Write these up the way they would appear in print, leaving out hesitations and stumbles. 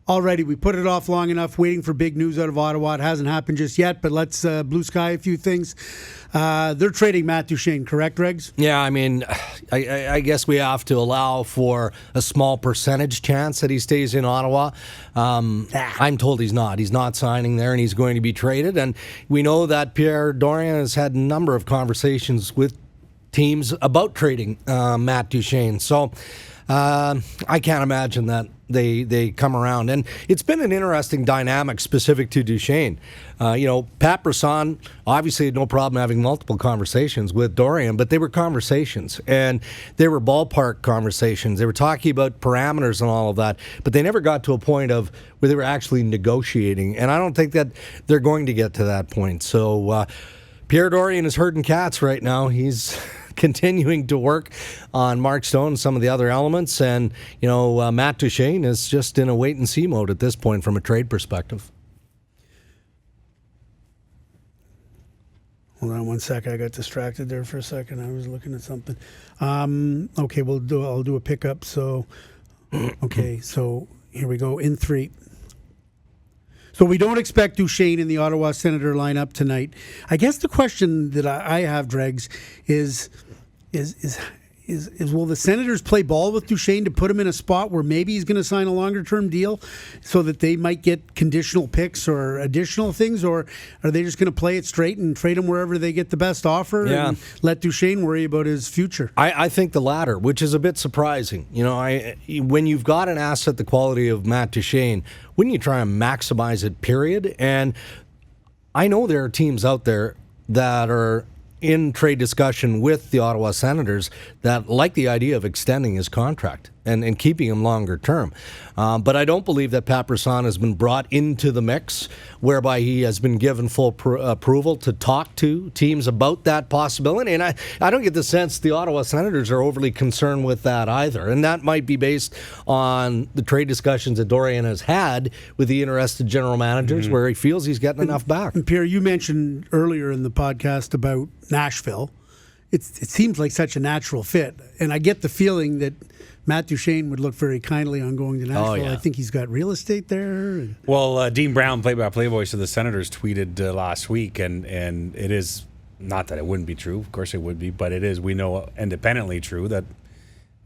Already, we put it off long enough, waiting for big news out of Ottawa. It hasn't happened just yet, but let's blue sky a few things. They're trading Matt Duchene, correct, Regs? Yeah, I mean, I guess we have to allow for a small percentage chance that he stays in Ottawa. I'm told he's not. He's not signing there, and he's going to be traded. And we know that Pierre Dorion has had a number of conversations with teams about trading Matt Duchene. So I can't imagine that they come around. And it's been an interesting dynamic specific to Duchene. Pat Brisson obviously had no problem having multiple conversations with Dorion, but they were conversations, and they were ballpark conversations. They were talking about parameters and all of that, but they never got to a point of where they were actually negotiating. And I don't think that they're going to get to that point. So Pierre Dorion is herding cats right now. He's continuing to work on Mark Stone and some of the other elements. And, Matt Duchene is just in a wait-and-see mode at this point from a trade perspective. Hold on one sec. I got distracted there for a second. I was looking at something. Okay, I'll do a pickup. So, okay, so here we go. In 3. So we don't expect Duchene in the Ottawa Senator lineup tonight. I guess the question that I have, Dregs, is will the Senators play ball with Duchene to put him in a spot where maybe he's going to sign a longer-term deal so that they might get conditional picks or additional things, or are they just going to play it straight and trade him wherever they get the best offer and let Duchene worry about his future? I think the latter, which is a bit surprising. When you've got an asset the quality of Matt Duchene, wouldn't you try and maximize it, period? And I know there are teams out there that are in trade discussion with the Ottawa Senators that like the idea of extending his contract and keeping him longer term. But I don't believe that Pat Brisson has been brought into the mix whereby he has been given full approval to talk to teams about that possibility. And I don't get the sense the Ottawa Senators are overly concerned with that either. And that might be based on the trade discussions that Dorion has had with the interested general managers where he feels he's getting enough back. And Pierre, you mentioned earlier in the podcast about Nashville. It seems like such a natural fit. And I get the feeling that Matt Duchene would look very kindly on going to Nashville. Oh, yeah. I think he's got real estate there. Well, Dean Brown, play-by-play voice of the Senators, tweeted last week, and it is, not that it wouldn't be true, of course it would be, but it is, we know, independently true that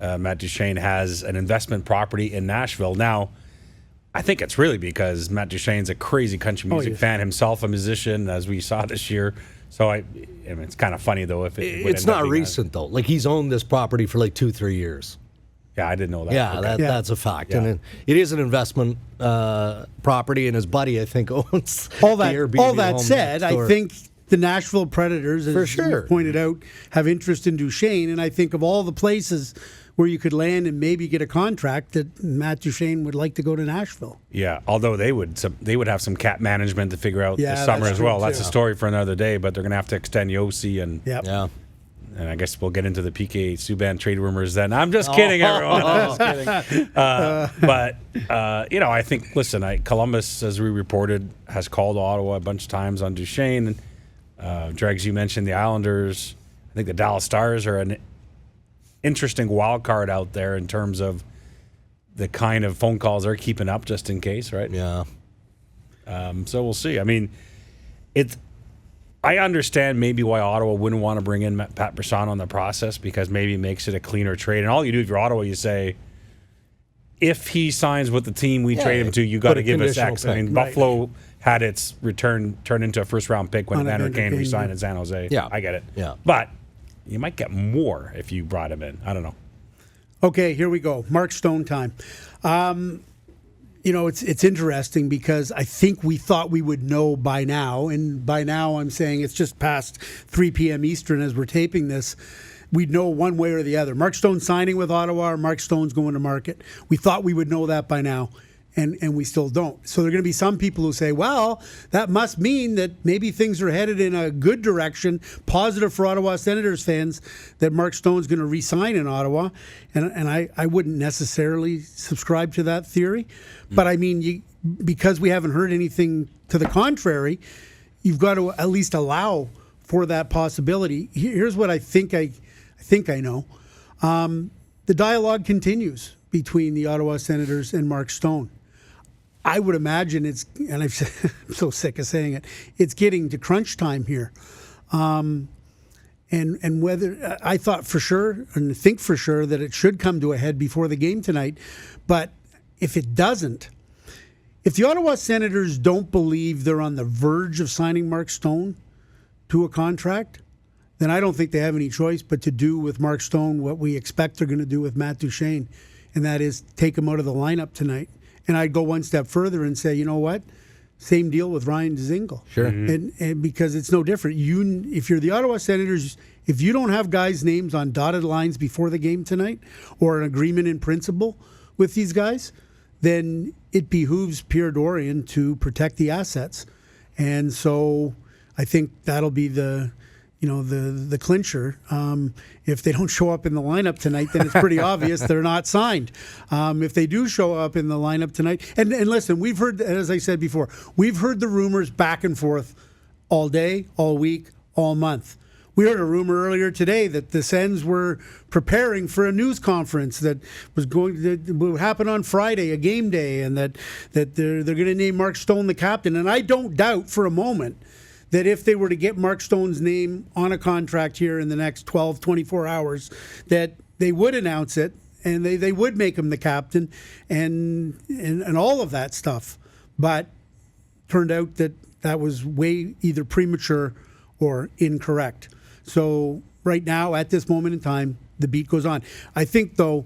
Matt Duchene has an investment property in Nashville. Now, I think it's really because Matt Duchene's a crazy country music fan, himself a musician, as we saw this year. So I mean, it's kind of funny, though, if it's not recent, though. Like, he's owned this property for like 2-3 years. Yeah, I didn't know that. Yeah, okay. That's a fact. Yeah. And it is an investment property, and his buddy, I think, owns all that. The Airbnb all that said, I think the Nashville Predators, as you pointed out, have interest in Duchene, and I think of all the places where you could land and maybe get a contract, that Matt Duchene would like to go to Nashville. Yeah, although they would have some cap management to figure out this summer as well. That's a story for another day, but they're going to have to extend Yossi and and I guess we'll get into the PK Subban trade rumors then. I'm just kidding, everyone. I'm just kidding. But I think, listen, Columbus, as we reported, has called Ottawa a bunch of times on Duchene. Dregs, you mentioned the Islanders. I think the Dallas Stars are an interesting wild card out there in terms of the kind of phone calls they're keeping up just in case, right? Yeah. So we'll see. I mean, I understand maybe why Ottawa wouldn't want to bring in Pat Brisson on the process, because maybe it makes it a cleaner trade. And all you do if you're Ottawa, you say, if he signs with the team we trade him to, you got to give us X. Pick. I mean, Buffalo had its return turned into a first-round pick when Evander Kane re-signed in San Jose. Yeah. I get it. Yeah. But you might get more if you brought him in. I don't know. Okay, here we go. Mark Stone time. It's interesting because I think we thought we would know by now, and by now I'm saying it's just past 3 p.m. Eastern as we're taping this. We'd know one way or the other. Mark Stone signing with Ottawa, or Mark Stone's going to market. We thought we would know that by now, and we still don't. So there are going to be some people who say, well, that must mean that maybe things are headed in a good direction, positive for Ottawa Senators fans, that Mark Stone's going to re-sign in Ottawa. And I wouldn't necessarily subscribe to that theory. But I mean, because we haven't heard anything to the contrary, you've got to at least allow for that possibility. Here's what I think I know. The dialogue continues between the Ottawa Senators and Mark Stone. I would imagine and I'm so sick of saying it, it's getting to crunch time here. And whether I thought for sure and think for sure that it should come to a head before the game tonight. But if it doesn't, if the Ottawa Senators don't believe they're on the verge of signing Mark Stone to a contract, then I don't think they have any choice but to do with Mark Stone what we expect they're going to do with Matt Duchene, and that is take him out of the lineup tonight. And I'd go one step further and say, you know what? Same deal with Ryan Dzingel. Sure. And because it's no different. If you're the Ottawa Senators, if you don't have guys' names on dotted lines before the game tonight or an agreement in principle with these guys, then it behooves Pierre Dorion to protect the assets. And so I think that'll be the clincher. If they don't show up in the lineup tonight, then it's pretty obvious they're not signed. If they do show up in the lineup tonight, and listen, we've heard, as I said before, we've heard the rumors back and forth all day, all week, all month. We heard a rumor earlier today that the Sens were preparing for a news conference that would happen on Friday, a game day, and that they're going to name Mark Stone the captain. And I don't doubt for a moment that if they were to get Mark Stone's name on a contract here in the next 12, 24 hours, that they would announce it and they would make him the captain and all of that stuff. But turned out that was way either premature or incorrect. So right now, at this moment in time, the beat goes on. I think, though,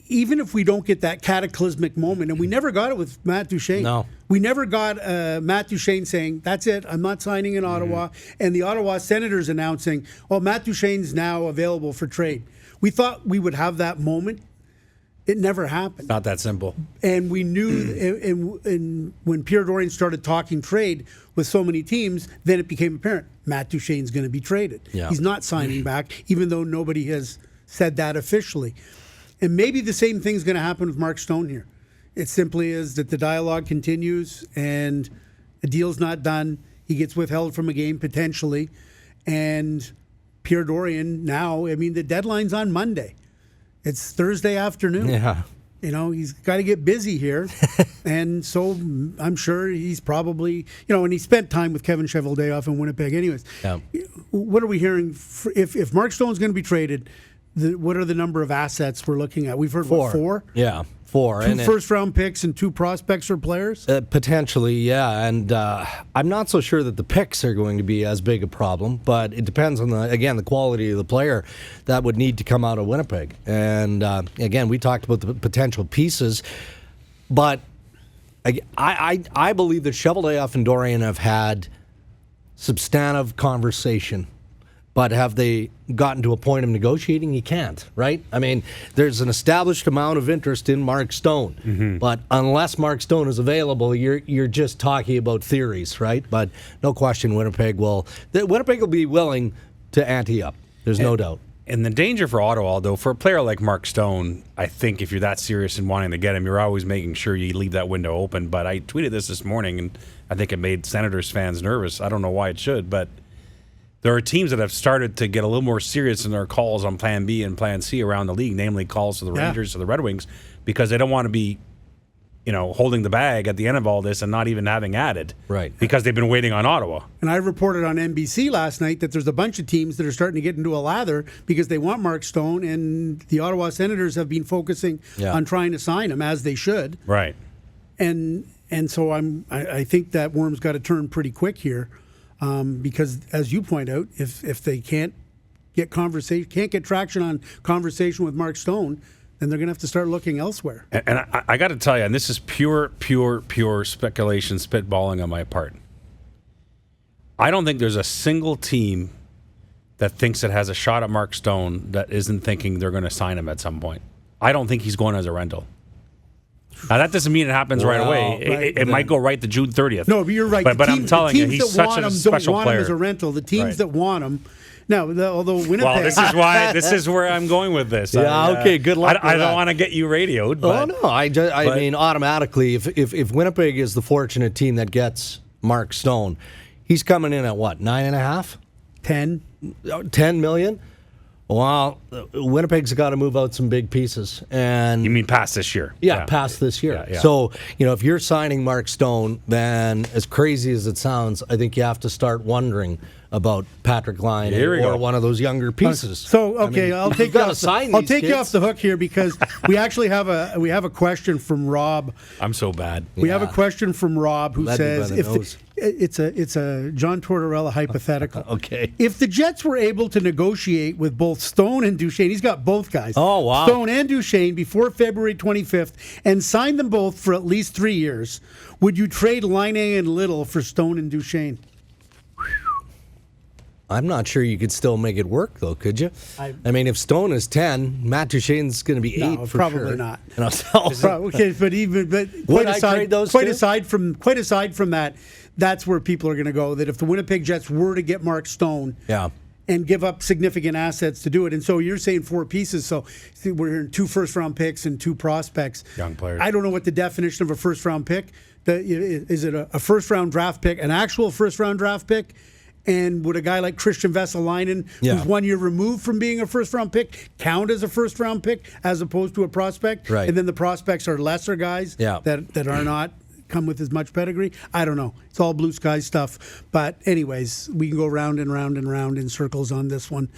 even if we don't get that cataclysmic moment, and we never got it with Matt Duchene. No. We never got Matt Duchene saying, that's it, I'm not signing in Ottawa, and the Ottawa Senators announcing, Matt Duchene's now available for trade. We thought we would have that moment. It never happened. Not that simple. And we knew and when Pierre Dorion started talking trade with so many teams, then it became apparent Matt Duchene's going to be traded. Yeah. He's not signing back, even though nobody has said that officially. And maybe the same thing's going to happen with Mark Stone here. It simply is that the dialogue continues and a deal's not done. He gets withheld from a game potentially. And Pierre Dorion now, the deadline's on Monday. It's Thursday afternoon. Yeah. He's got to get busy here. And so I'm sure he's probably, and he spent time with Kevin Cheveldayoff in Winnipeg anyways. Yeah. What are we hearing? If Mark Stone's going to be traded, what are the number of assets we're looking at? We've heard, 4? Yeah, 4. Two first-round picks and 2 prospects or players? Potentially, yeah. And I'm not so sure that the picks are going to be as big a problem, but it depends on, the quality of the player that would need to come out of Winnipeg. And, again, we talked about the potential pieces, but I believe that Cheveldayoff and Dorion have had substantive conversation. But have they gotten to a point of negotiating? You can't, right? There's an established amount of interest in Mark Stone. Mm-hmm. But unless Mark Stone is available, you're just talking about theories, right? But no question Winnipeg will be willing to ante up. There's no doubt. And the danger for Ottawa, though, for a player like Mark Stone, I think if you're that serious in wanting to get him, you're always making sure you leave that window open. But I tweeted this morning, and I think it made Senators fans nervous. I don't know why it should, but there are teams that have started to get a little more serious in their calls on Plan B and Plan C around the league, namely calls to the Rangers, to the Red Wings, because they don't want to be, holding the bag at the end of all this and not even having added. Right. Because they've been waiting on Ottawa. And I reported on NBC last night that there's a bunch of teams that are starting to get into a lather because they want Mark Stone, and the Ottawa Senators have been focusing on trying to sign him, as they should. Right. And so I think that worm's got to turn pretty quick here. Because, as you point out, if they can't get traction on conversation with Mark Stone, then they're going to have to start looking elsewhere. And I got to tell you, and this is pure speculation, spitballing on my part. I don't think there's a single team that thinks it has a shot at Mark Stone that isn't thinking they're going to sign him at some point. I don't think he's going as a rental. Now, that doesn't mean it happens right away. It might go right to June 30th. No, but you're right. But I'm telling you, he's such a special player. Don't want him as a rental. The teams that want him. Now, although Winnipeg... Well, this is where I'm going with this. Okay, good luck I don't want to get you radioed. But, no. I mean, automatically, if Winnipeg is the fortunate team that gets Mark Stone, he's coming in at what, 9.5? 10. 10 million? Well, Winnipeg's got to move out some big pieces, and You mean past this year? yeah, past this year. Yeah. So, if you're signing Mark Stone, then as crazy as it sounds, I think you have to start wondering about Patrick Line or one of those younger pieces. So okay, I'll take you off the hook here because we actually have a question from Rob. I'm so bad. We have a question from Rob who says it's a John Tortorella hypothetical. Okay. If the Jets were able to negotiate with both Stone and Duchene, he's got both guys. Oh, wow. Stone and Duchene before February 25th and sign them both for at least 3 years, would you trade Line and Little for Stone and Duchene? I'm not sure you could still make it work, though, could you? I mean, if Stone is 10, Matt Duchene's going to be 8 for probably sure. not. Okay, but quite aside from that, that's where people are going to go. That if the Winnipeg Jets were to get Mark Stone, and give up significant assets to do it, and so you're saying 4 pieces. So we're hearing 2 first-round picks and 2 prospects, young players. I don't know what the definition of a first-round pick. Is it a first-round draft pick, an actual first-round draft pick? And would a guy like Christian Vesalainen, who's 1 year removed from being a first-round pick, count as a first-round pick as opposed to a prospect? Right. And then the prospects are lesser guys that are not come with as much pedigree? I don't know. It's all blue sky stuff. But anyways, we can go round and round and round in circles on this one.